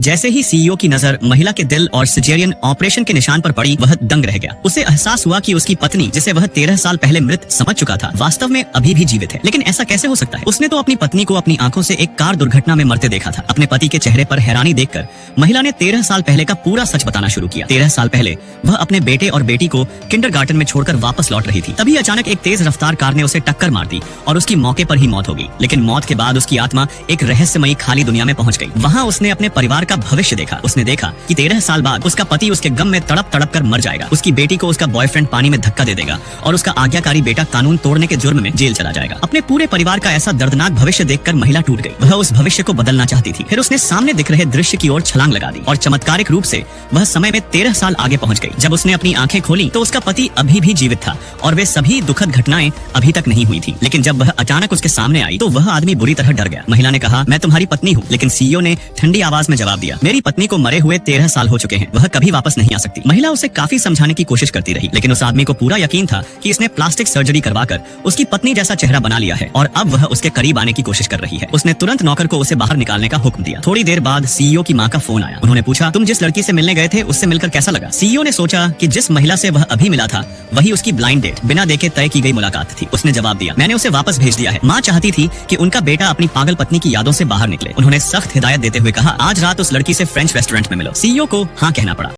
जैसे ही सीईओ की नजर महिला के दिल और सिजेरियन ऑपरेशन के निशान पर पड़ी, वह दंग रह गया। उसे एहसास हुआ कि उसकी पत्नी, जिसे वह 13 साल पहले मृत समझ चुका था, वास्तव में अभी भी जीवित है। लेकिन ऐसा कैसे हो सकता है? उसने तो अपनी पत्नी को अपनी आंखों से एक कार दुर्घटना में मरते देखा था। अपने पति के चेहरे पर हैरानी देखकर महिला ने 13 साल पहले का पूरा सच बताना शुरू किया। 13 साल पहले वह अपने बेटे और बेटी को किंडरगार्टन में छोड़कर वापस लौट रही थी। तभी अचानक एक तेज रफ्तार कार ने उसे टक्कर मार दी और उसकी मौके पर ही मौत हो गई। लेकिन मौत के बाद उसकी आत्मा एक रहस्यमयी खाली दुनिया में पहुंच गई। वहां उसने अपने परिवार का भविष्य देखा। उसने देखा कि 13 साल बाद उसका पति उसके गम में तड़प तड़प कर मर जाएगा। उसकी बेटी को उसका बॉयफ्रेंड पानी में धक्का दे देगा और उसका आज्ञाकारी बेटा कानून तोड़ने के जुर्म में जेल चला जाएगा। अपने पूरे परिवार का ऐसा दर्दनाक भविष्य देखकर महिला टूट गई। वह उस भविष्य को बदलना चाहती थी। फिर उसने सामने दिख रहे दृश्य की ओर छलांग लगा दी और चमत्कारिक रूप से वह समय में 13 साल आगे पहुंच गई। जब उसने अपनी आंखें खोली तो उसका पति अभी भी जीवित था और वे सभी दुखद घटनाएं अभी तक नहीं हुई थी। लेकिन जब वह अचानक उसके सामने आई तो वह आदमी बुरी तरह डर गया। महिला ने कहा, मैं तुम्हारी पत्नी हूँ। लेकिन सीईओ ने ठंडी आवाज में जवाब दिया, मेरी पत्नी को मरे हुए 13 साल हो चुके हैं, वह कभी वापस नहीं आ सकती। महिला उसे काफी समझाने की कोशिश करती रही, लेकिन उस आदमी को पूरा यकीन था कि इसने प्लास्टिक सर्जरी करवाकर उसकी पत्नी जैसा चेहरा बना लिया है और अब वह उसके करीब आने की कोशिश कर रही है। उसने तुरंत नौकर को उसे बाहर निकालने का हुक्म दिया। थोड़ी देर बाद सीईओ की मां का फोन आया। उन्होंने पूछा, तुम जिस लड़की से मिलने गए थे उससे मिलकर कैसा लगा? सीईओ ने सोचा कि जिस महिला से वह अभी मिला था वही उसकी ब्लाइंड डेट, बिना देखे तय की गई मुलाकात थी। उसने जवाब दिया, मैंने उसे वापस भेज दिया है। माँ चाहती थी कि उनका बेटा अपनी पागल पत्नी की यादों से बाहर निकले। उन्होंने सख्त हिदायत देते हुए कहा, आज रात उस लड़की से फ्रेंच रेस्टोरेंट में मिलो। सीईओ को हाँ कहना पड़ा।